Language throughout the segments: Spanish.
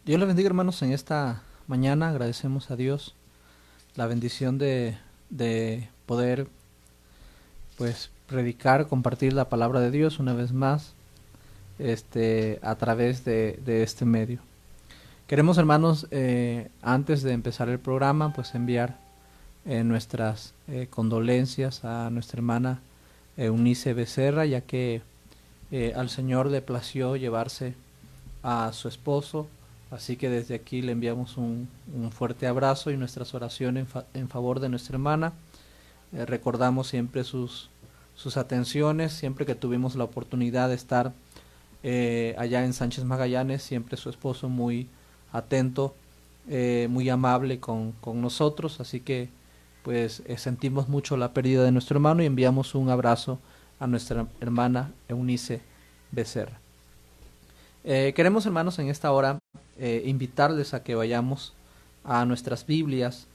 Dios les bendiga, hermanos. En esta mañana agradecemos a Dios la bendición de poder pues predicar, compartir la palabra de Dios una vez más a través de este medio. Queremos, hermanos, antes de empezar el programa, pues enviar nuestras condolencias a nuestra hermana Eunice Becerra, ya que al Señor le plació llevarse a su esposo. Así que desde aquí le enviamos un fuerte abrazo y nuestras oraciones en favor de nuestra hermana. Recordamos siempre sus atenciones, siempre que tuvimos la oportunidad de estar allá en Sánchez Magallanes, siempre su esposo muy atento, muy amable con nosotros. Así que pues sentimos mucho la pérdida de nuestro hermano y enviamos un abrazo a nuestra hermana Eunice Becerra. Queremos, hermanos, en esta hora invitarles a que vayamos a nuestras Biblias,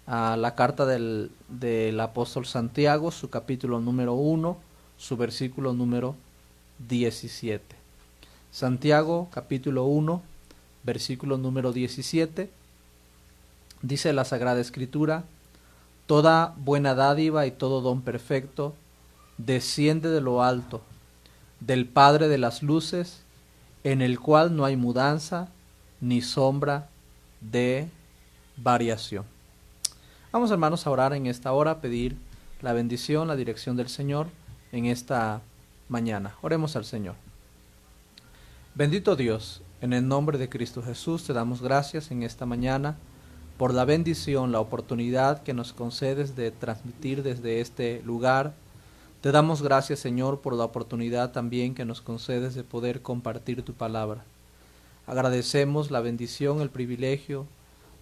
a la carta del apóstol Santiago, su capítulo número 1, su versículo número 17. Santiago, capítulo 1, versículo número 17, dice la Sagrada Escritura: toda buena dádiva y todo don perfecto desciende de lo alto, del Padre de las luces, en el cual no hay mudanza ni sombra de variación. Vamos, hermanos, a orar en esta hora, a pedir la bendición, la dirección del Señor en esta mañana. Oremos al Señor. Bendito Dios, en el nombre de Cristo Jesús te damos gracias en esta mañana por la bendición, la oportunidad que nos concedes de transmitir desde este lugar. Te damos gracias, Señor, por la oportunidad también que nos concedes de poder compartir tu palabra. Agradecemos la bendición, el privilegio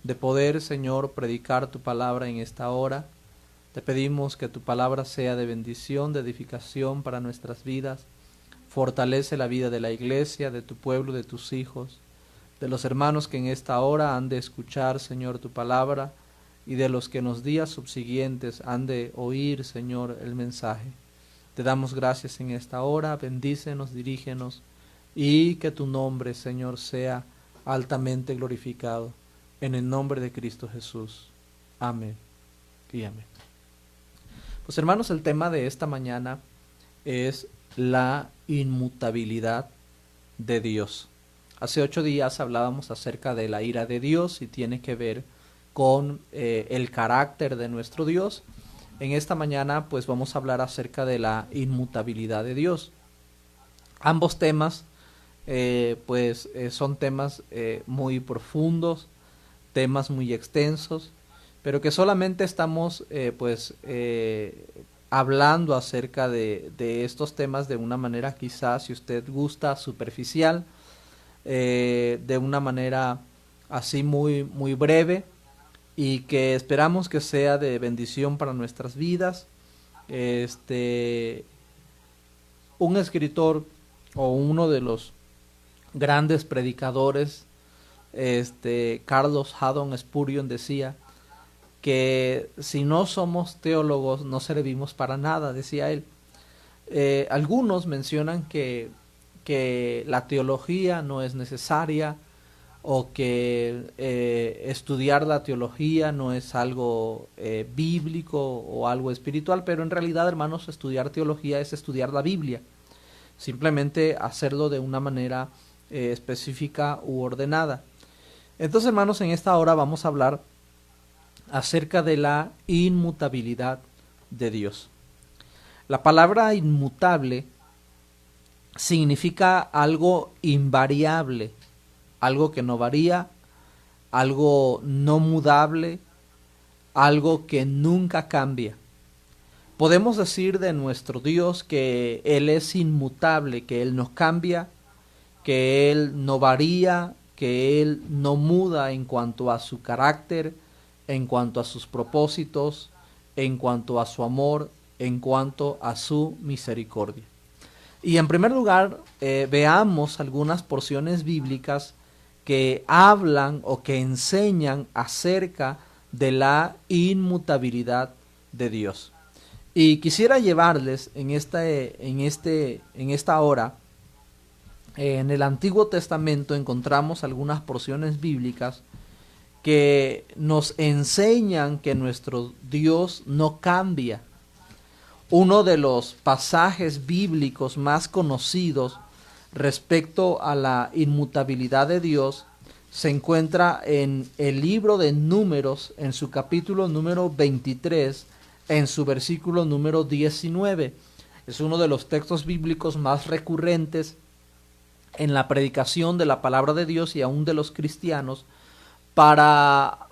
de poder, Señor, predicar tu palabra en esta hora. Te pedimos que tu palabra sea de bendición, de edificación para nuestras vidas. Fortalece la vida de la iglesia, de tu pueblo, de tus hijos, de los hermanos que en esta hora han de escuchar, Señor, tu palabra, y de los que en los días subsiguientes han de oír, Señor, el mensaje. Te damos gracias en esta hora, bendícenos, dirígenos, y que tu nombre, Señor, sea altamente glorificado. En el nombre de Cristo Jesús. Amén y amén. Pues, hermanos, el tema de esta mañana es la inmutabilidad de Dios. Hace 8 días hablábamos acerca de la ira de Dios y tiene que ver con el carácter de nuestro Dios. En esta mañana pues vamos a hablar acerca de la inmutabilidad de Dios. Ambos temas son temas muy profundos, temas muy extensos, pero que solamente estamos hablando acerca de estos temas de una manera, quizás, si usted gusta, superficial, de una manera así muy breve, y que esperamos que sea de bendición para nuestras vidas. Un escritor o uno de los grandes predicadores, Carlos Haddon Spurgeon, decía que si no somos teólogos no servimos para nada, decía él. Algunos mencionan que la teología no es necesaria, o que estudiar la teología no es algo bíblico o algo espiritual, pero en realidad, hermanos, estudiar teología es estudiar la Biblia, simplemente hacerlo de una manera específica u ordenada. Entonces, hermanos, en esta hora vamos a hablar acerca de la inmutabilidad de Dios. La palabra inmutable significa algo invariable, algo que no varía, algo no mudable, algo que nunca cambia. Podemos decir de nuestro Dios que Él es inmutable, que Él no cambia, que Él no varía, que Él no muda en cuanto a su carácter, en cuanto a sus propósitos, en cuanto a su amor, en cuanto a su misericordia. Y en primer lugar, veamos algunas porciones bíblicas que hablan o que enseñan acerca de la inmutabilidad de Dios. Y quisiera llevarles en esta hora En el Antiguo Testamento encontramos algunas porciones bíblicas que nos enseñan que nuestro Dios no cambia. Uno de los pasajes bíblicos más conocidos respecto a la inmutabilidad de Dios se encuentra en el libro de Números, en su capítulo número 23, en su versículo número 19. Es uno de los textos bíblicos más recurrentes en la predicación de la palabra de Dios y aún de los cristianos, para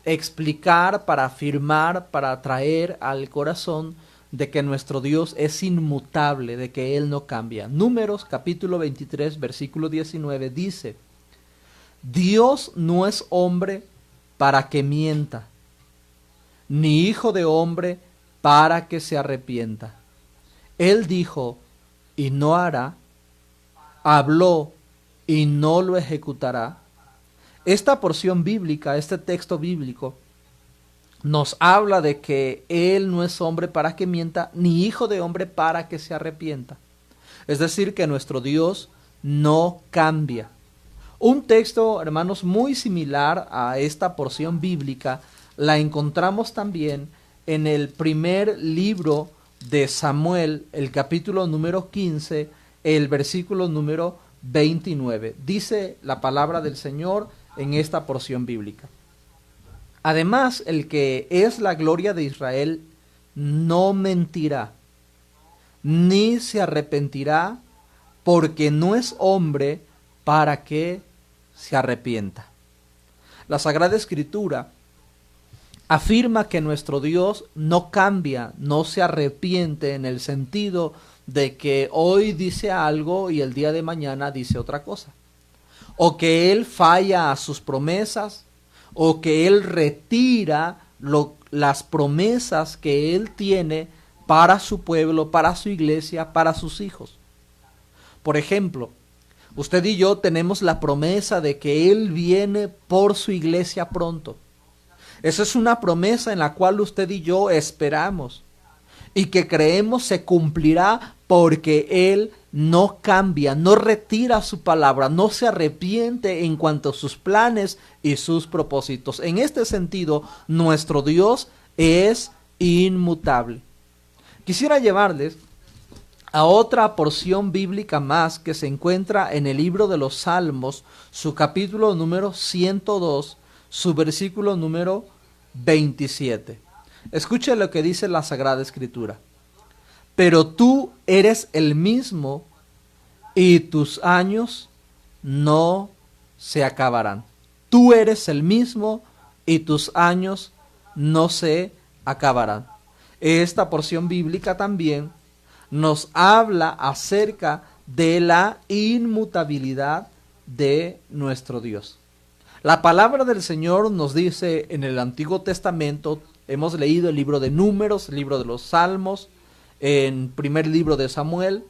explicar, para afirmar, para traer al corazón de que nuestro Dios es inmutable, de que Él no cambia. Números capítulo 23, versículo 19 dice: Dios no es hombre para que mienta, ni hijo de hombre para que se arrepienta. Él dijo y no hará, habló y no lo ejecutará. Esta porción bíblica, este texto bíblico, nos habla de que Él no es hombre para que mienta, ni hijo de hombre para que se arrepienta. Es decir, que nuestro Dios no cambia. Un texto, hermanos, muy similar a esta porción bíblica la encontramos también en el primer libro de Samuel, el capítulo número 15, el versículo número 29. Dice la palabra del Señor en esta porción bíblica: Además, el que es la gloria de Israel no mentirá, ni se arrepentirá, porque no es hombre para que se arrepienta. La Sagrada Escritura afirma que nuestro Dios no cambia, no se arrepiente, en el sentido de que hoy dice algo y el día de mañana dice otra cosa, o que Él falla a sus promesas, o que Él retira las promesas que Él tiene para su pueblo, para su iglesia, para sus hijos. Por ejemplo, usted y yo tenemos la promesa de que Él viene por su iglesia pronto. Esa es una promesa en la cual usted y yo esperamos y que creemos se cumplirá, porque Él no cambia, no retira su palabra, no se arrepiente en cuanto a sus planes y sus propósitos. En este sentido, nuestro Dios es inmutable. Quisiera llevarles a otra porción bíblica más que se encuentra en el libro de los Salmos, su capítulo número 102, su versículo número 27. Escuche lo que dice la Sagrada Escritura: Pero tú eres el mismo y tus años no se acabarán. Tú eres el mismo y tus años no se acabarán. Esta porción bíblica también nos habla acerca de la inmutabilidad de nuestro Dios. La palabra del Señor nos dice en el Antiguo Testamento, hemos leído el libro de Números, el libro de los Salmos, en primer libro de Samuel,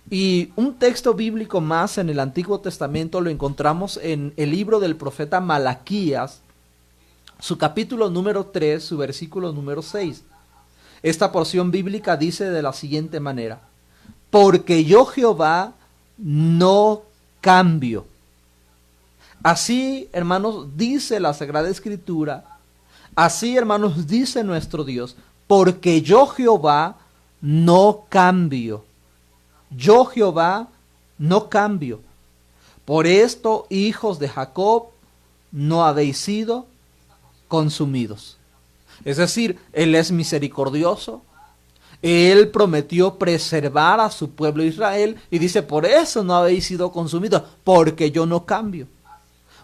y un texto bíblico más en el Antiguo Testamento lo encontramos en el libro del profeta Malaquías, su capítulo número 3, su versículo número 6. Esta porción bíblica dice de la siguiente manera: Porque yo, Jehová, no cambio. Así, hermanos, dice la Sagrada Escritura, así, hermanos, dice nuestro Dios: porque yo, Jehová, no cambio. Yo, Jehová, no cambio. Por esto, hijos de Jacob, no habéis sido consumidos. Es decir, Él es misericordioso. Él prometió preservar a su pueblo Israel y dice: por eso no habéis sido consumidos, porque yo no cambio.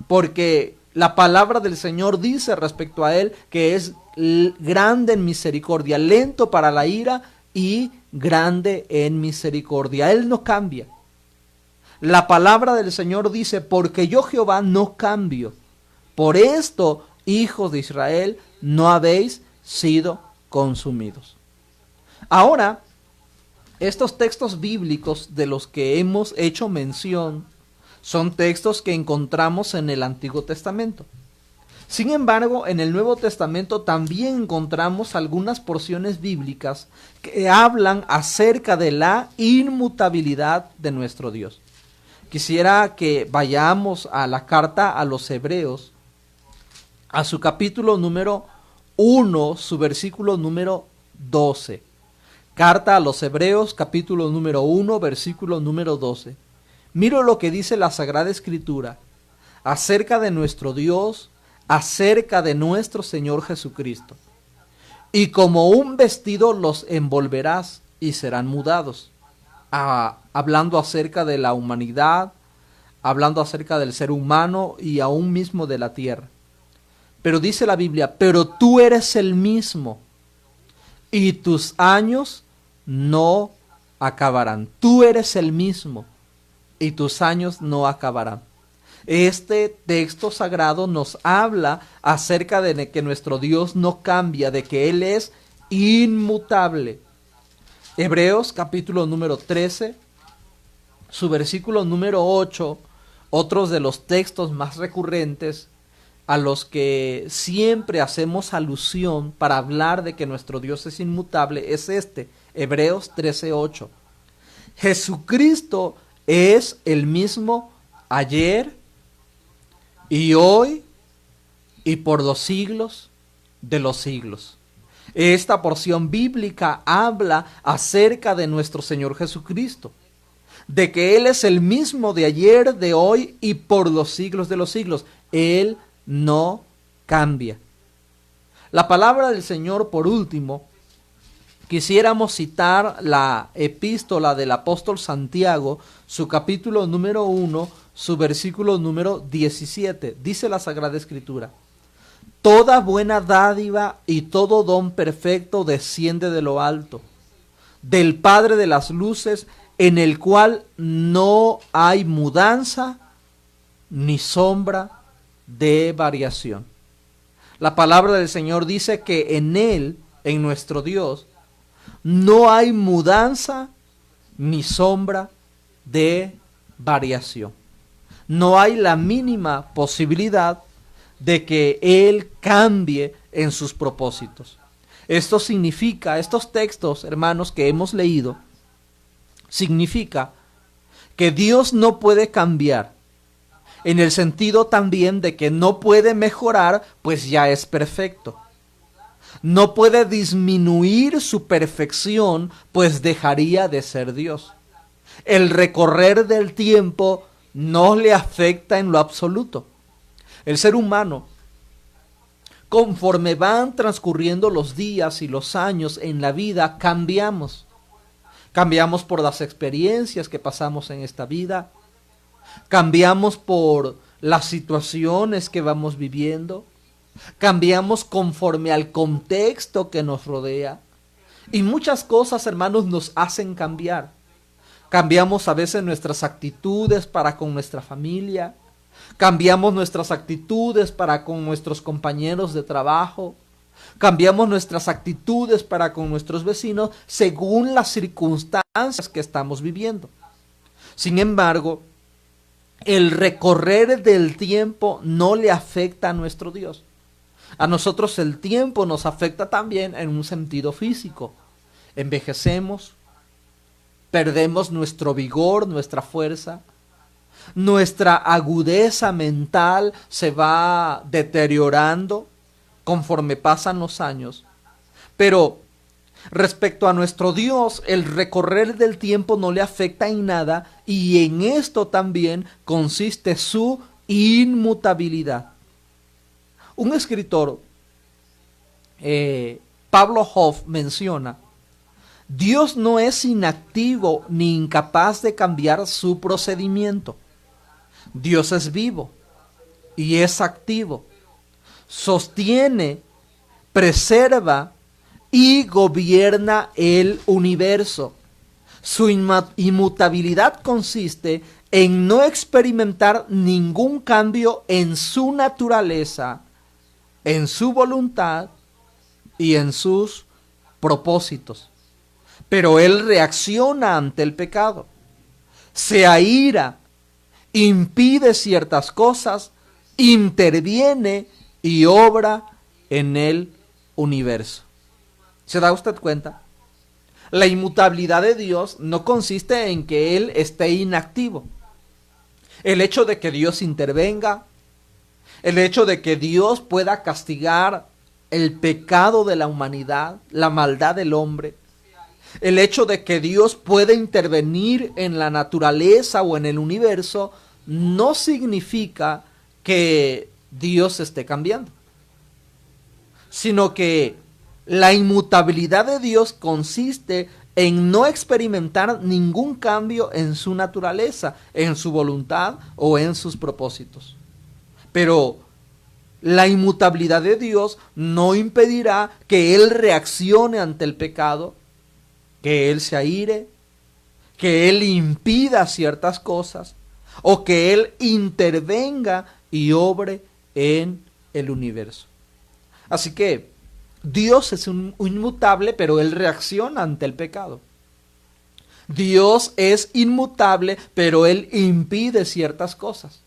Porque la palabra del Señor dice respecto a Él que es grande en misericordia, lento para la ira y grande en misericordia. Él no cambia. La palabra del Señor dice: porque yo, Jehová, no cambio. Por esto, hijos de Israel, no habéis sido consumidos. Ahora, estos textos bíblicos de los que hemos hecho mención son textos que encontramos en el Antiguo Testamento. Sin embargo, en el Nuevo Testamento también encontramos algunas porciones bíblicas que hablan acerca de la inmutabilidad de nuestro Dios. Quisiera que vayamos a la carta a los Hebreos, a su capítulo número 1, su versículo número 12. Carta a los Hebreos, capítulo número 1, versículo número 12. Miro lo que dice la Sagrada Escritura acerca de nuestro Dios, acerca de nuestro Señor Jesucristo. Y como un vestido los envolverás y serán mudados. Hablando acerca de la humanidad, hablando acerca del ser humano y aún mismo de la tierra. Pero dice la Biblia, pero tú eres el mismo y tus años no acabarán. Tú eres el mismo y tus años no acabarán. Este texto sagrado nos habla acerca de que nuestro Dios no cambia, de que Él es inmutable. Hebreos capítulo número 13, su versículo número 8, otros de los textos más recurrentes a los que siempre hacemos alusión para hablar de que nuestro Dios es inmutable, es este, Hebreos 13:8. Jesucristo es el mismo ayer y hoy y por los siglos de los siglos. Esta porción bíblica habla acerca de nuestro Señor Jesucristo, de que Él es el mismo de ayer, de hoy y por los siglos de los siglos. Él no cambia. La palabra del Señor, por último, quisiéramos citar la epístola del apóstol Santiago, su capítulo número 1, su versículo número 17. Dice la Sagrada Escritura: toda buena dádiva y todo don perfecto desciende de lo alto, del Padre de las luces, en el cual no hay mudanza ni sombra de variación. La palabra del Señor dice que en Él, en nuestro Dios, no hay mudanza ni sombra de variación. No hay la mínima posibilidad de que Él cambie en sus propósitos. Esto significa, estos textos, hermanos, que hemos leído, significa que Dios no puede cambiar, en el sentido también de que no puede mejorar, pues ya es perfecto. No puede disminuir su perfección, pues dejaría de ser Dios. El recorrer del tiempo no le afecta en lo absoluto. El ser humano, conforme van transcurriendo los días y los años en la vida, cambiamos. Cambiamos por las experiencias que pasamos en esta vida. Cambiamos por las situaciones que vamos viviendo. Cambiamos conforme al contexto que nos rodea. Y muchas cosas, hermanos, nos hacen cambiar. Cambiamos a veces nuestras actitudes para con nuestra familia. Cambiamos nuestras actitudes para con nuestros compañeros de trabajo. Cambiamos nuestras actitudes para con nuestros vecinos según las circunstancias que estamos viviendo. Sin embargo, el recorrer del tiempo no le afecta a nuestro Dios. A nosotros el tiempo nos afecta también en un sentido físico. Envejecemos, perdemos nuestro vigor, nuestra fuerza, nuestra agudeza mental se va deteriorando conforme pasan los años. Pero respecto a nuestro Dios, el recorrer del tiempo no le afecta en nada, y en esto también consiste su inmutabilidad. Un escritor, Pablo Hoff, menciona: Dios no es inactivo ni incapaz de cambiar su procedimiento. Dios es vivo y es activo. Sostiene, preserva y gobierna el universo. Su inmutabilidad consiste en no experimentar ningún cambio en su naturaleza, en su voluntad y en sus propósitos. Pero Él reacciona ante el pecado, se aira, impide ciertas cosas, interviene y obra en el universo. ¿Se da usted cuenta? La inmutabilidad de Dios no consiste en que Él esté inactivo. el hecho de que Dios intervenga, el hecho de que Dios pueda castigar el pecado de la humanidad, la maldad del hombre, el hecho de que Dios pueda intervenir en la naturaleza o en el universo, no significa que Dios esté cambiando, sino que la inmutabilidad de Dios consiste en no experimentar ningún cambio en su naturaleza, en su voluntad o en sus propósitos. Pero la inmutabilidad de Dios no impedirá que Él reaccione ante el pecado, que Él se aire, que Él impida ciertas cosas o que Él intervenga y obre en el universo. Así que Dios es un inmutable, pero Él reacciona ante el pecado. Dios es inmutable, pero Él impide ciertas cosas.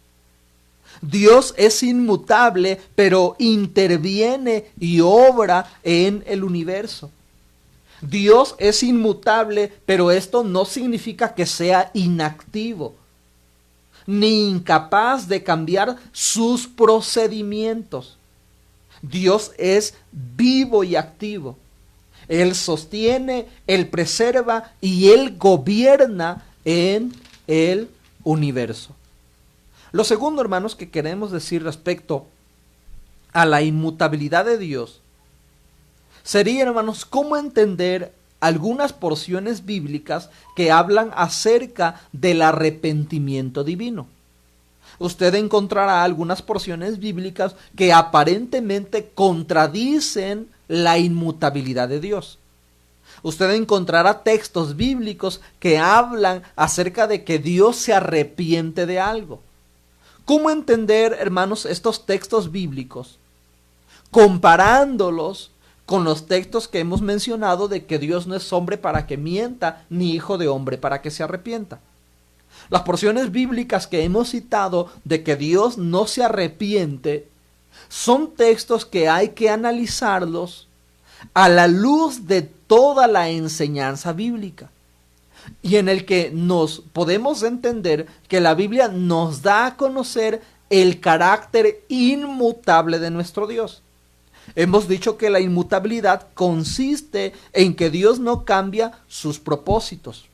Dios es inmutable, pero interviene y obra en el universo. Dios es inmutable, pero esto no significa que sea inactivo, ni incapaz de cambiar sus procedimientos. Dios es vivo y activo. Él sostiene, Él preserva y Él gobierna en el universo. Lo segundo, hermanos, que queremos decir respecto a la inmutabilidad de Dios sería, hermanos, cómo entender algunas porciones bíblicas que hablan acerca del arrepentimiento divino. Usted encontrará algunas porciones bíblicas que aparentemente contradicen la inmutabilidad de Dios. Usted encontrará textos bíblicos que hablan acerca de que Dios se arrepiente de algo. ¿Cómo entender, hermanos, estos textos bíblicos comparándolos con los textos que hemos mencionado de que Dios no es hombre para que mienta, ni hijo de hombre para que se arrepienta? Las porciones bíblicas que hemos citado de que Dios no se arrepiente son textos que hay que analizarlos a la luz de toda la enseñanza bíblica, y en el que nos podemos entender que la Biblia nos da a conocer el carácter inmutable de nuestro Dios. Hemos dicho que la inmutabilidad consiste en que Dios no cambia sus propósitos,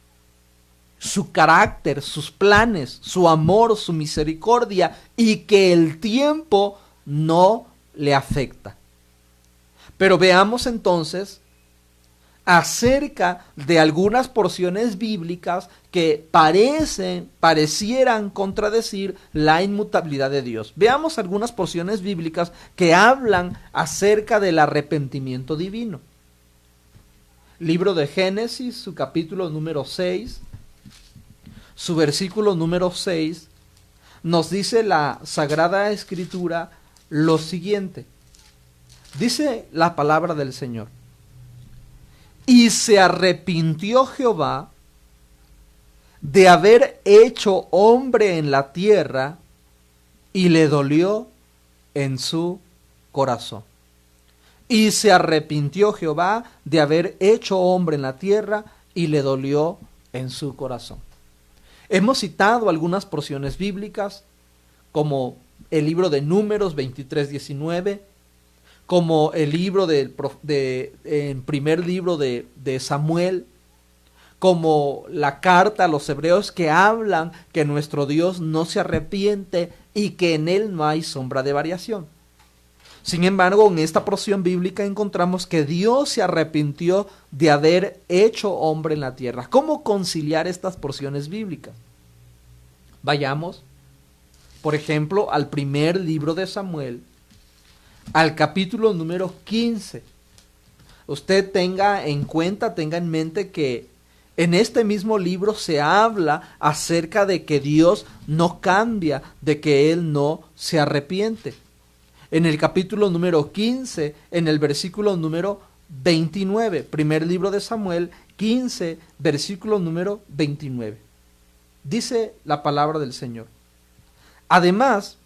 su carácter, sus planes, su amor, su misericordia, y que el tiempo no le afecta. Pero veamos entonces acerca de algunas porciones bíblicas que parecieran contradecir la inmutabilidad de Dios. Veamos algunas porciones bíblicas que hablan acerca del arrepentimiento divino. Libro de Génesis, su capítulo número 6, su versículo número 6, nos dice la Sagrada Escritura lo siguiente. Dice la palabra del Señor: y se arrepintió Jehová de haber hecho hombre en la tierra, y le dolió en su corazón. Y se arrepintió Jehová de haber hecho hombre en la tierra, y le dolió en su corazón. Hemos citado algunas porciones bíblicas, como el libro de Números 23:19, como el libro en primer libro de Samuel, como la carta a los hebreos, que hablan que nuestro Dios no se arrepiente y que en él no hay sombra de variación. Sin embargo, en esta porción bíblica encontramos que Dios se arrepintió de haber hecho hombre en la tierra. ¿Cómo conciliar estas porciones bíblicas? Vayamos, por ejemplo, al primer libro de Samuel, al capítulo número 15. Usted tenga en cuenta, tenga en mente que en este mismo libro se habla acerca de que Dios no cambia, de que Él no se arrepiente. En el capítulo número 15, en el versículo número 29, primer libro de Samuel 15, versículo número 29. Dice la palabra del Señor: además,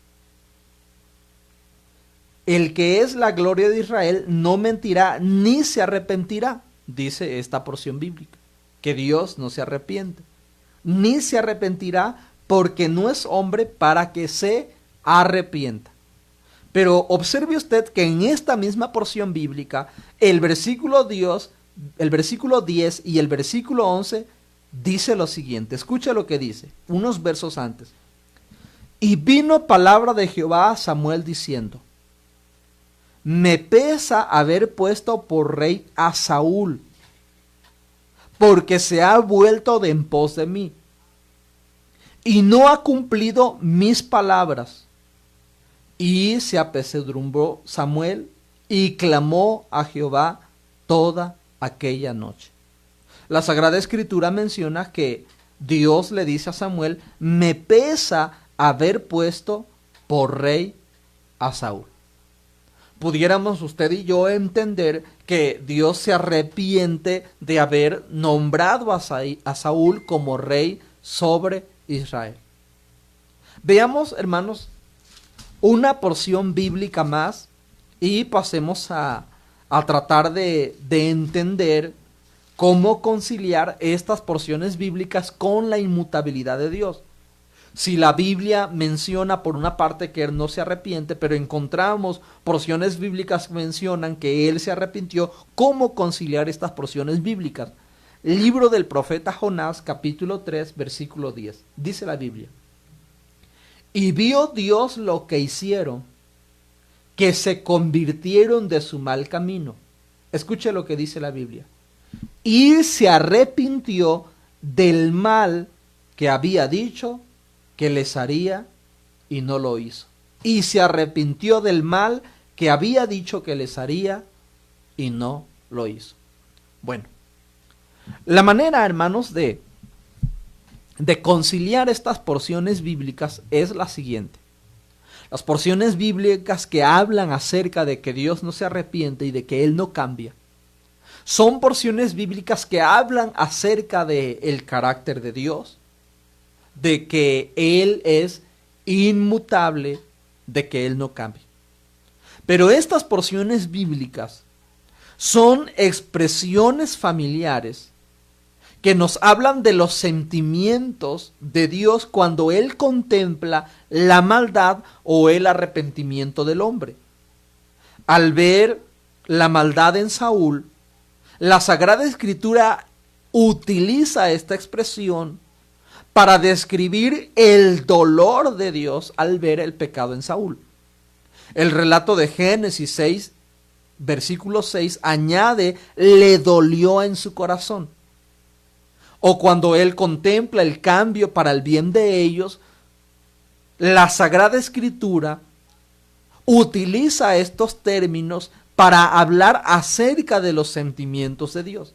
el que es la gloria de Israel no mentirá ni se arrepentirá, dice esta porción bíblica, que Dios no se arrepiente, ni se arrepentirá, porque no es hombre para que se arrepienta. Pero observe usted que en esta misma porción bíblica, el versículo 10 y el versículo 11 dice lo siguiente. Escucha lo que dice, unos versos antes. Y vino palabra de Jehová a Samuel diciendo: me pesa haber puesto por rey a Saúl, porque se ha vuelto de en pos de mí, y no ha cumplido mis palabras. Y se apesadumbró Samuel y clamó a Jehová toda aquella noche. La Sagrada Escritura menciona que Dios le dice a Samuel: me pesa haber puesto por rey a Saúl. Pudiéramos usted y yo entender que Dios se arrepiente de haber nombrado a Saúl como rey sobre Israel. Veamos, hermanos, una porción bíblica más y pasemos a tratar de entender cómo conciliar estas porciones bíblicas con la inmutabilidad de Dios. Si la Biblia menciona por una parte que Él no se arrepiente, pero encontramos porciones bíblicas que mencionan que Él se arrepintió, ¿cómo conciliar estas porciones bíblicas? Libro del profeta Jonás, capítulo 3, versículo 10. Dice la Biblia: y vio Dios lo que hicieron, que se convirtieron de su mal camino. Escuche lo que dice la Biblia. Y se arrepintió del mal que había dicho que les haría, y no lo hizo. Y se arrepintió del mal que había dicho que les haría, y no lo hizo. Bueno, la manera, hermanos, de conciliar estas porciones bíblicas es la siguiente. Las porciones bíblicas que hablan acerca de que Dios no se arrepiente y de que Él no cambia, son porciones bíblicas que hablan acerca del carácter de Dios, de que Él es inmutable, de que Él no cambia. Pero estas porciones bíblicas son expresiones familiares que nos hablan de los sentimientos de Dios cuando Él contempla la maldad o el arrepentimiento del hombre. Al ver la maldad en Saúl, la Sagrada Escritura utiliza esta expresión para describir el dolor de Dios al ver el pecado en Saúl. El relato de Génesis 6, versículo 6, añade: le dolió en su corazón. O cuando él contempla el cambio para el bien de ellos, la Sagrada Escritura utiliza estos términos para hablar acerca de los sentimientos de Dios.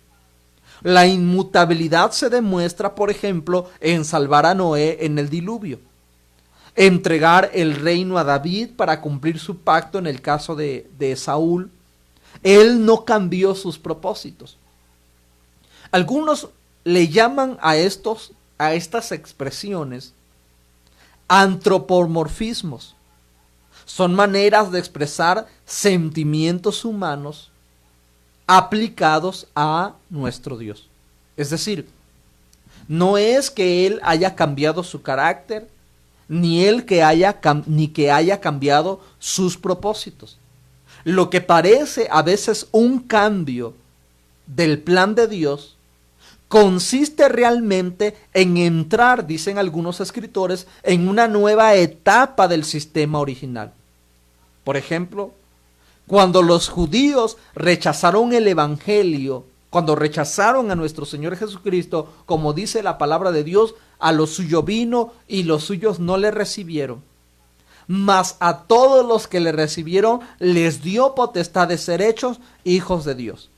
La inmutabilidad se demuestra, por ejemplo, en salvar a Noé en el diluvio, entregar el reino a David para cumplir su pacto en el caso de Saúl. Él no cambió sus propósitos. Algunos le llaman a estas expresiones antropomorfismos. Son maneras de expresar sentimientos humanos aplicados a nuestro Dios. Es decir, no es que Él haya cambiado su carácter, ni que haya cambiado sus propósitos. Lo que parece a veces un cambio del plan de Dios consiste realmente en entrar, dicen algunos escritores, en una nueva etapa del sistema original. Por ejemplo, cuando los judíos rechazaron el evangelio, cuando rechazaron a nuestro Señor Jesucristo, como dice la palabra de Dios, a lo suyo vino y los suyos no le recibieron. Mas a todos los que le recibieron les dio potestad de ser hechos hijos de Dios.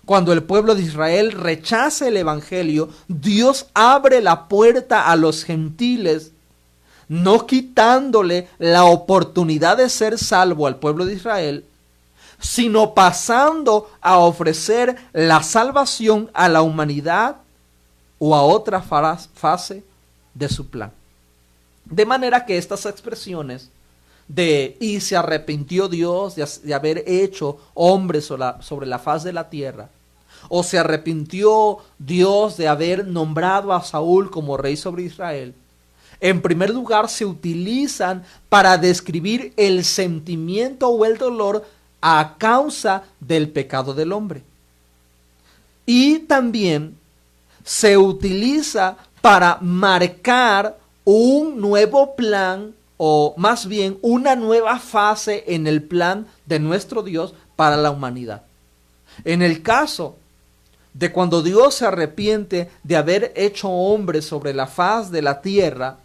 Cuando el pueblo de Israel rechaza el evangelio, Dios abre la puerta a los gentiles, no quitándole la oportunidad de ser salvo al pueblo de Israel, sino pasando a ofrecer la salvación a la humanidad o a otra fase de su plan. De manera que estas expresiones de "y se arrepintió Dios de haber hecho hombres sobre la faz de la tierra", o "se arrepintió Dios de haber nombrado a Saúl como rey sobre Israel", En primer lugar, se utilizan para describir el sentimiento o el dolor a causa del pecado del hombre. Y también se utiliza para marcar un nuevo plan, o más bien una nueva fase en el plan de nuestro Dios para la humanidad. En el caso de cuando Dios se arrepiente de haber hecho hombres sobre la faz de la tierra,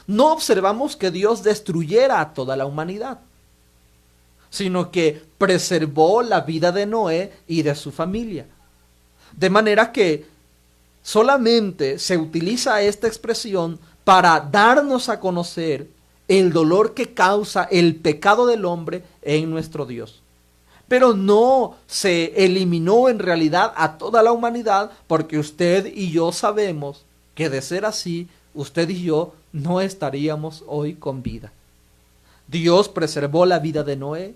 no observamos que Dios destruyera a toda la humanidad, sino que preservó la vida de Noé y de su familia. De manera que solamente se utiliza esta expresión para darnos a conocer el dolor que causa el pecado del hombre en nuestro Dios. Pero no se eliminó en realidad a toda la humanidad, porque usted y yo sabemos que de ser así, usted y yo no estaríamos hoy con vida. Dios preservó la vida de Noé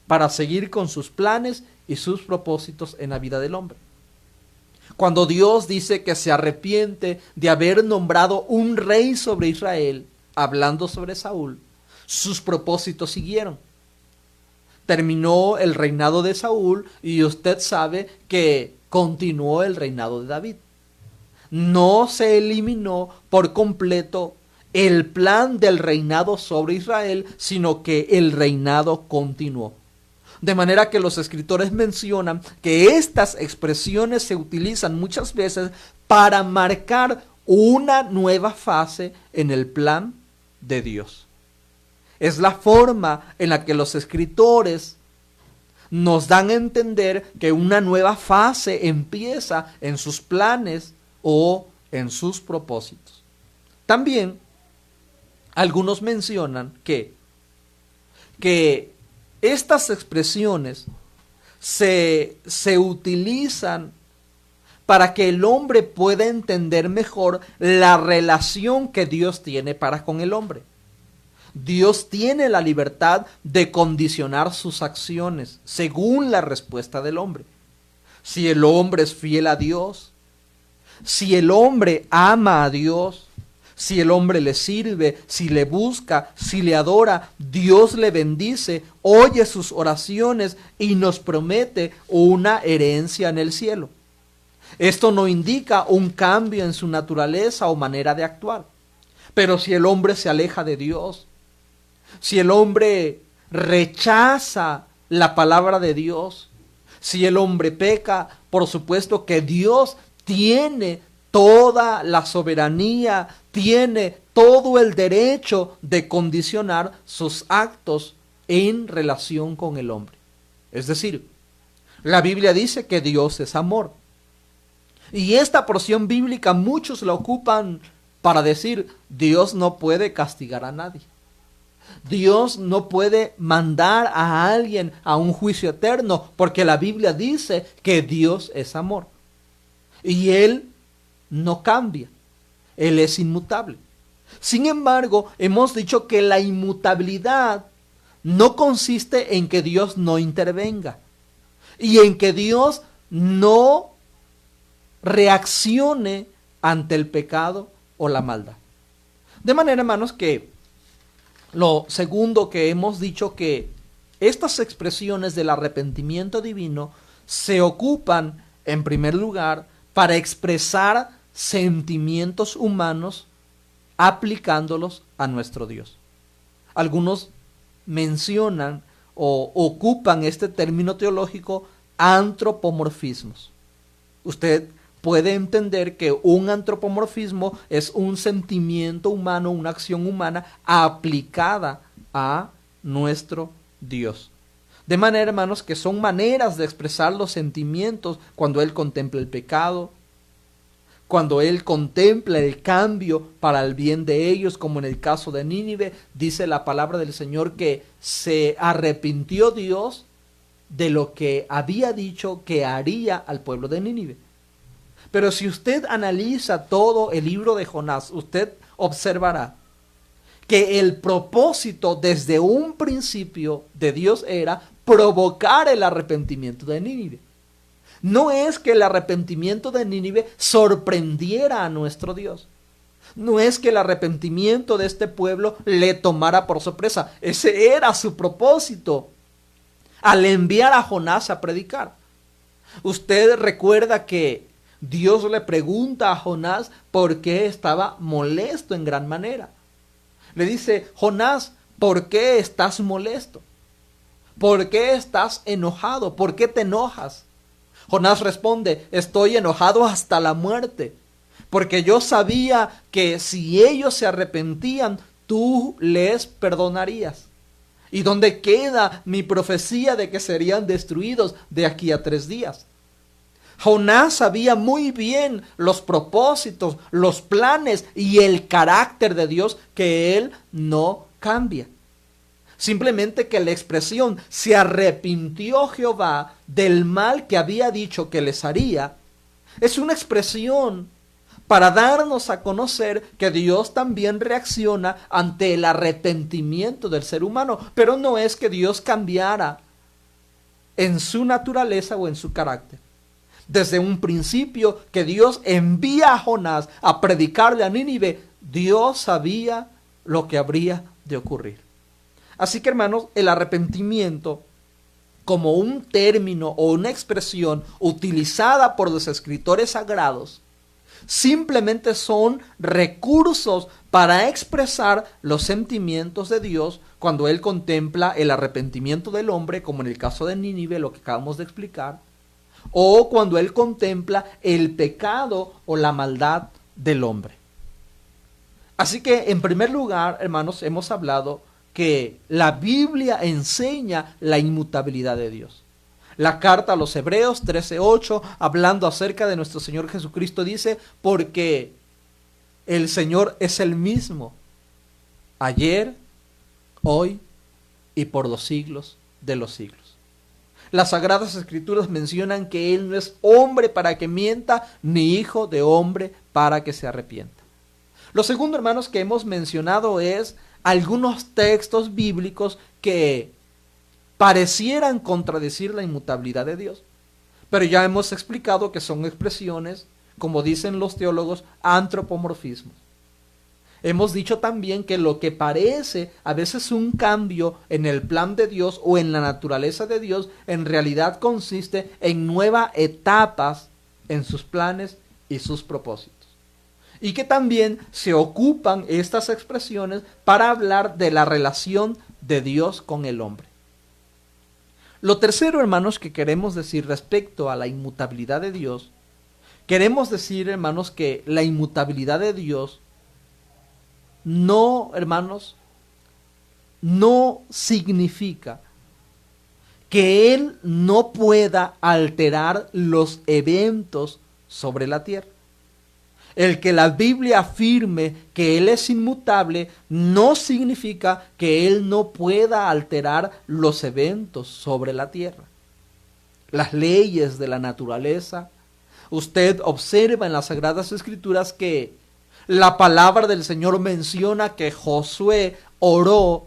para seguir con sus planes y sus propósitos en la vida del hombre. Cuando Dios dice que se arrepiente de haber nombrado un rey sobre Israel, hablando sobre Saúl, sus propósitos siguieron. Terminó el reinado de Saúl y usted sabe que continuó el reinado de David. No se eliminó por completo el plan del reinado sobre Israel, sino que el reinado continuó. De manera que los escritores mencionan que estas expresiones se utilizan muchas veces para marcar una nueva fase en el plan de Dios. Es la forma en la que los escritores nos dan a entender que una nueva fase empieza en sus planes o en sus propósitos. También algunos mencionan que estas expresiones se utilizan para que el hombre pueda entender mejor la relación que Dios tiene para con el hombre. Dios tiene la libertad de condicionar sus acciones según la respuesta del hombre. Si el hombre es fiel a Dios, si el hombre ama a Dios, si el hombre le sirve, si le busca, si le adora, Dios le bendice, oye sus oraciones y nos promete una herencia en el cielo. Esto no indica un cambio en su naturaleza o manera de actuar. Pero si el hombre se aleja de Dios, si el hombre rechaza la palabra de Dios, si el hombre peca, por supuesto que Dios tiene toda la soberanía, tiene todo el derecho de condicionar sus actos en relación con el hombre. Es decir, la Biblia dice que Dios es amor. Y esta porción bíblica muchos la ocupan para decir, Dios no puede castigar a nadie. Dios no puede mandar a alguien a un juicio eterno, porque la Biblia dice que Dios es amor. Y Él no cambia. Él es inmutable. Sin embargo, hemos dicho que la inmutabilidad no consiste en que Dios no intervenga y en que Dios no reaccione ante el pecado o la maldad. De manera, hermanos, que lo segundo que hemos dicho, que estas expresiones del arrepentimiento divino se ocupan, en primer lugar, para expresar sentimientos humanos aplicándolos a nuestro Dios. Algunos mencionan o ocupan este término teológico antropomorfismos. Usted puede entender que un antropomorfismo es un sentimiento humano, una acción humana aplicada a nuestro Dios. De manera, hermanos, que son maneras de expresar los sentimientos cuando Él contempla el pecado, cuando Él contempla el cambio para el bien de ellos, como en el caso de Nínive. Dice la palabra del Señor que se arrepintió Dios de lo que había dicho que haría al pueblo de Nínive. Pero si usted analiza todo el libro de Jonás, usted observará que el propósito desde un principio de Dios era provocar el arrepentimiento de Nínive. No es que el arrepentimiento de Nínive sorprendiera a nuestro Dios, No es que el arrepentimiento de este pueblo le tomara por sorpresa. Ese era su propósito al enviar a Jonás a predicar. Usted recuerda que Dios le pregunta a Jonás por qué estaba molesto en gran manera. Le dice: Jonás, ¿por qué estás molesto? ¿Por qué estás enojado? ¿Por qué te enojas? Jonás responde: estoy enojado hasta la muerte, porque yo sabía que si ellos se arrepentían, tú les perdonarías. ¿Y dónde queda mi profecía de que serían destruidos de aquí a 3 días? Jonás sabía muy bien los propósitos, los planes y el carácter de Dios, que él no cambia. Simplemente que la expresión "se arrepintió Jehová del mal que había dicho que les haría" es una expresión para darnos a conocer que Dios también reacciona ante el arrepentimiento del ser humano, pero no es que Dios cambiara en su naturaleza o en su carácter. Desde un principio que Dios envía a Jonás a predicarle a Nínive, Dios sabía lo que habría de ocurrir. Así que, hermanos, el arrepentimiento, como un término o una expresión utilizada por los escritores sagrados, simplemente son recursos para expresar los sentimientos de Dios cuando Él contempla el arrepentimiento del hombre, como en el caso de Nínive, lo que acabamos de explicar, o cuando Él contempla el pecado o la maldad del hombre. Así que, en primer lugar, hermanos, hemos hablado que la Biblia enseña la inmutabilidad de Dios. La carta a los Hebreos 13:8, hablando acerca de nuestro Señor Jesucristo, dice: porque el Señor es el mismo, ayer, hoy y por los siglos de los siglos. Las Sagradas Escrituras mencionan que Él no es hombre para que mienta, ni hijo de hombre para que se arrepienta. Lo segundo, hermanos, que hemos mencionado es algunos textos bíblicos que parecieran contradecir la inmutabilidad de Dios. Pero ya hemos explicado que son expresiones, como dicen los teólogos, antropomorfismos. Hemos dicho también que lo que parece a veces un cambio en el plan de Dios o en la naturaleza de Dios, en realidad consiste en nuevas etapas en sus planes y sus propósitos. Y que también se ocupan estas expresiones para hablar de la relación de Dios con el hombre. Lo tercero, hermanos, que queremos decir respecto a la inmutabilidad de Dios, queremos decir, hermanos, que la inmutabilidad de Dios no, hermanos, no significa que Él no pueda alterar los eventos sobre la tierra. El que la Biblia afirme que Él es inmutable no significa que Él no pueda alterar los eventos sobre la tierra. Las leyes de la naturaleza. Usted observa en las Sagradas Escrituras que la palabra del Señor menciona que Josué oró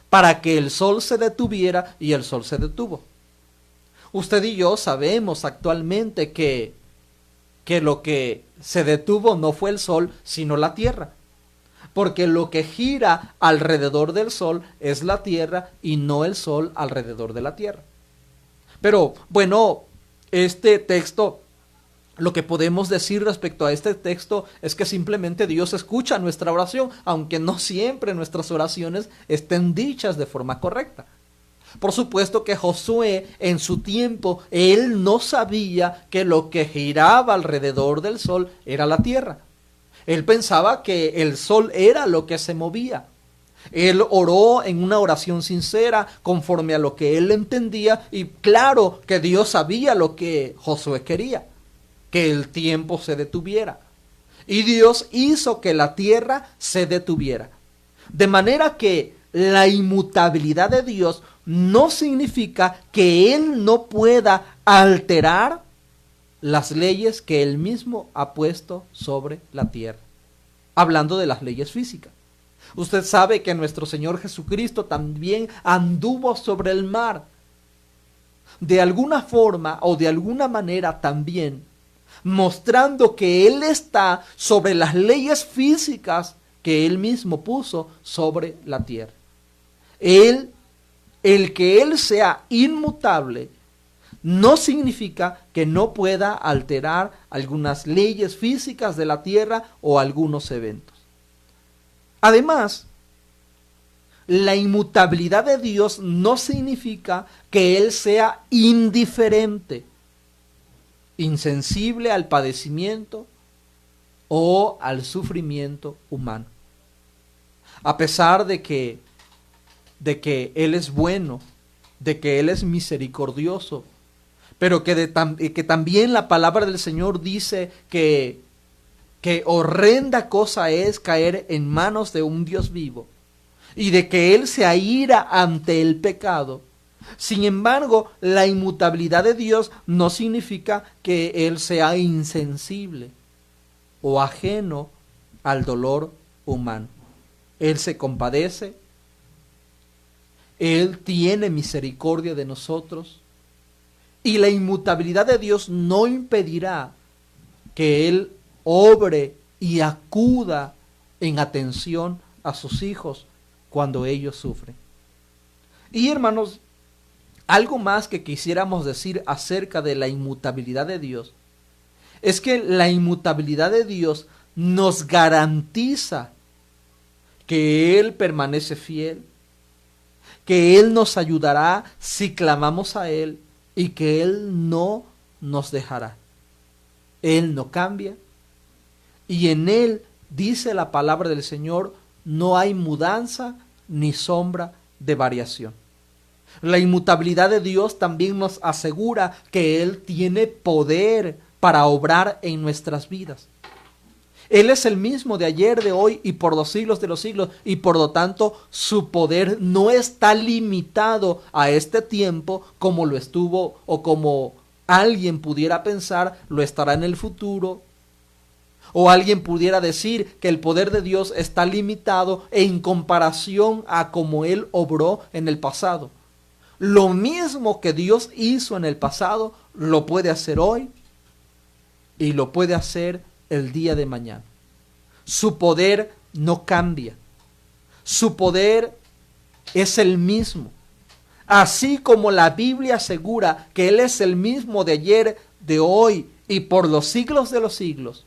para que el sol se detuviera y el sol se detuvo. Usted y yo sabemos actualmente que lo que se detuvo no fue el sol, sino la tierra. Porque lo que gira alrededor del sol es la tierra y no el sol alrededor de la tierra. Pero bueno, este texto, lo que podemos decir respecto a este texto es que simplemente Dios escucha nuestra oración, aunque no siempre nuestras oraciones estén dichas de forma correcta. Por supuesto que Josué, en su tiempo, él no sabía que lo que giraba alrededor del sol era la tierra. Él pensaba que el sol era lo que se movía. Él oró en una oración sincera, conforme a lo que él entendía, y claro que Dios sabía lo que Josué quería, que el tiempo se detuviera. Y Dios hizo que la tierra se detuviera. De manera que la inmutabilidad de Dios no significa que Él no pueda alterar las leyes que Él mismo ha puesto sobre la tierra. Hablando de las leyes físicas. Usted sabe que nuestro Señor Jesucristo también anduvo sobre el mar. De alguna forma o de alguna manera también, mostrando que Él está sobre las leyes físicas que Él mismo puso sobre la tierra. El que Él sea inmutable no significa que no pueda alterar algunas leyes físicas de la tierra o algunos eventos. Además, la inmutabilidad de Dios no significa que Él sea indiferente, insensible al padecimiento o al sufrimiento humano. A pesar de que Él es bueno, de que Él es misericordioso, pero que también la palabra del Señor dice que horrenda cosa es caer en manos de un Dios vivo, y de que Él se aira ante el pecado. Sin embargo, la inmutabilidad de Dios no significa que Él sea insensible o ajeno al dolor humano. Él se compadece, Él tiene misericordia de nosotros, y la inmutabilidad de Dios no impedirá que Él obre y acuda en atención a sus hijos cuando ellos sufren. Y hermanos, algo más que quisiéramos decir acerca de la inmutabilidad de Dios es que la inmutabilidad de Dios nos garantiza que Él permanece fiel, que Él nos ayudará si clamamos a Él y que Él no nos dejará. Él no cambia y en Él, dice la palabra del Señor, no hay mudanza ni sombra de variación. La inmutabilidad de Dios también nos asegura que Él tiene poder para obrar en nuestras vidas. Él es el mismo de ayer, de hoy y por los siglos de los siglos, y por lo tanto su poder no está limitado a este tiempo como lo estuvo o como alguien pudiera pensar lo estará en el futuro. O alguien pudiera decir que el poder de Dios está limitado en comparación a como Él obró en el pasado. Lo mismo que Dios hizo en el pasado, lo puede hacer hoy y lo puede hacer el día de mañana. Su poder no cambia. Su poder es el mismo. Así como la Biblia asegura que Él es el mismo de ayer, de hoy y por los siglos de los siglos.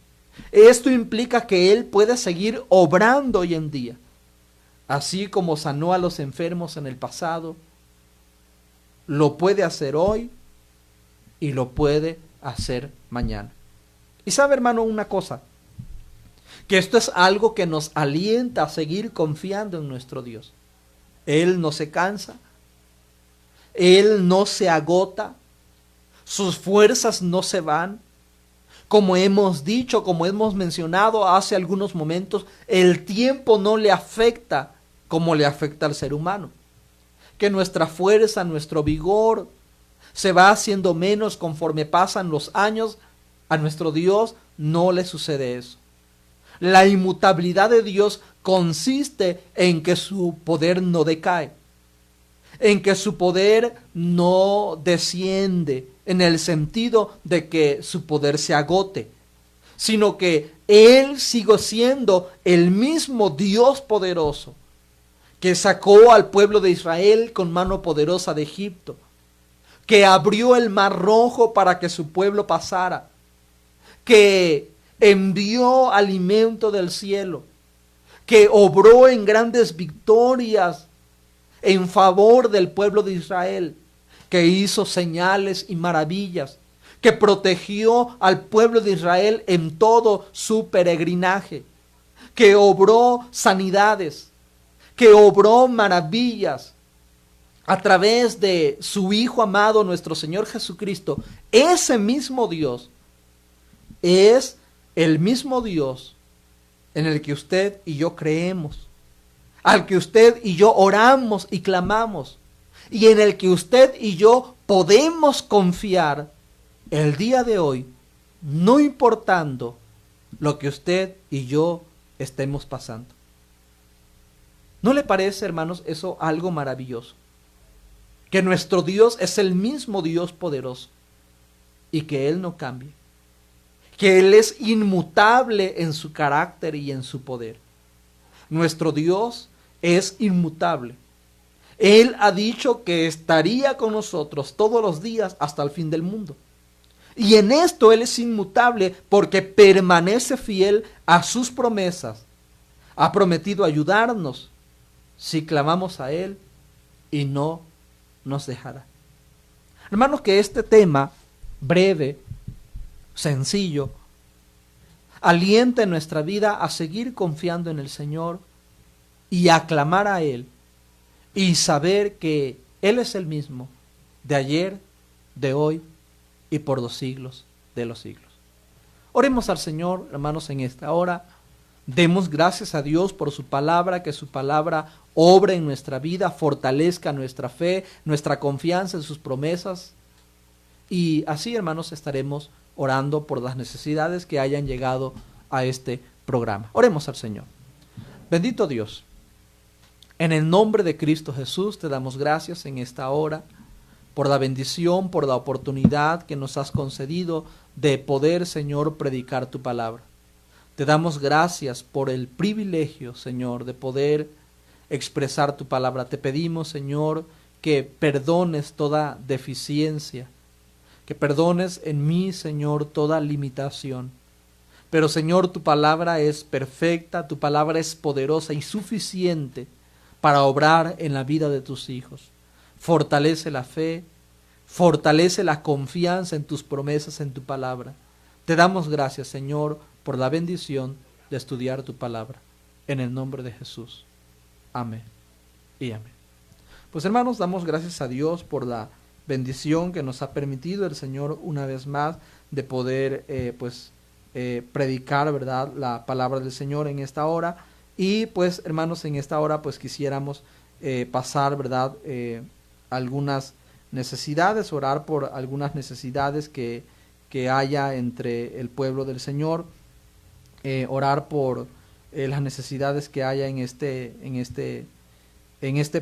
Esto implica que Él puede seguir obrando hoy en día. Así como sanó a los enfermos en el pasado, lo puede hacer hoy y lo puede hacer mañana. Y sabe, hermano, una cosa, que esto es algo que nos alienta a seguir confiando en nuestro Dios. Él no se cansa, Él no se agota, sus fuerzas no se van. Como hemos dicho, como hemos mencionado hace algunos momentos, el tiempo no le afecta como le afecta al ser humano. Que nuestra fuerza, nuestro vigor se va haciendo menos conforme pasan los años. A nuestro Dios no le sucede eso. La inmutabilidad de Dios consiste en que su poder no decae, en que su poder no desciende en el sentido de que su poder se agote, sino que Él sigue siendo el mismo Dios poderoso que sacó al pueblo de Israel con mano poderosa de Egipto, que abrió el mar rojo para que su pueblo pasara, que envió alimento del cielo, que obró en grandes victorias en favor del pueblo de Israel, que hizo señales y maravillas, que protegió al pueblo de Israel en todo su peregrinaje, que obró sanidades, que obró maravillas a través de su Hijo amado, nuestro Señor Jesucristo. Ese mismo Dios es el mismo Dios en el que usted y yo creemos, al que usted y yo oramos y clamamos, y en el que usted y yo podemos confiar el día de hoy, no importando lo que usted y yo estemos pasando. ¿No le parece, hermanos, eso algo maravilloso? Que nuestro Dios es el mismo Dios poderoso y que Él no cambia. que Él es inmutable en su carácter y en su poder. Nuestro Dios es inmutable. Él ha dicho que estaría con nosotros todos los días hasta el fin del mundo. Y en esto Él es inmutable porque permanece fiel a sus promesas. Ha prometido ayudarnos si clamamos a Él y no nos dejará. Hermanos, que este tema breve, sencillo, aliente nuestra vida a seguir confiando en el Señor y a clamar a Él y saber que Él es el mismo de ayer, de hoy y por los siglos de los siglos. Oremos al Señor, hermanos, en esta hora. Demos gracias a Dios por su palabra, que su palabra obre en nuestra vida, fortalezca nuestra fe, nuestra confianza en sus promesas. Y así, hermanos, estaremos orando por las necesidades que hayan llegado a este programa. Oremos al Señor. Bendito Dios, en el nombre de Cristo Jesús te damos gracias en esta hora por la bendición, por la oportunidad que nos has concedido de poder, Señor, predicar tu palabra. Te damos gracias por el privilegio, Señor, de poder expresar tu palabra. Te pedimos, Señor, que perdones toda deficiencia, que perdones en mí, Señor, toda limitación. Pero, Señor, tu palabra es perfecta, tu palabra es poderosa y suficiente para obrar en la vida de tus hijos. Fortalece la fe, fortalece la confianza en tus promesas, en tu palabra. Te damos gracias, Señor, por la bendición de estudiar tu palabra. En el nombre de Jesús. Amén y amén. Pues, hermanos, damos gracias a Dios por la bendición que nos ha permitido el Señor una vez más de poder predicar, ¿verdad?, la palabra del Señor en esta hora. Y pues, hermanos, en esta hora pues quisiéramos pasar, ¿verdad?, algunas necesidades, orar por algunas necesidades que haya entre el pueblo del Señor, orar por las necesidades que haya en este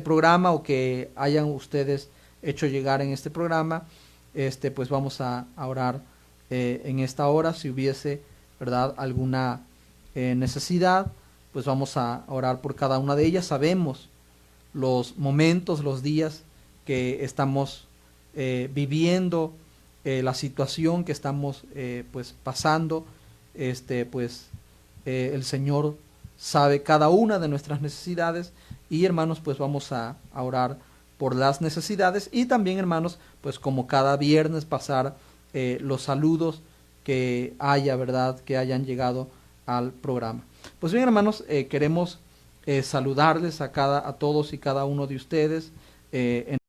programa o que hayan ustedes hecho llegar en este programa. Pues vamos a orar en esta hora. Si hubiese, ¿verdad?, alguna necesidad, pues vamos a orar por cada una de ellas. Sabemos los momentos, los días que estamos viviendo, la situación que estamos pues pasando. El Señor sabe cada una de nuestras necesidades y, hermanos, pues vamos a orar por las necesidades y también, hermanos, pues como cada viernes pasar los saludos que haya, ¿verdad?, que hayan llegado al programa. Pues bien, hermanos, queremos saludarles a todos y cada uno de ustedes en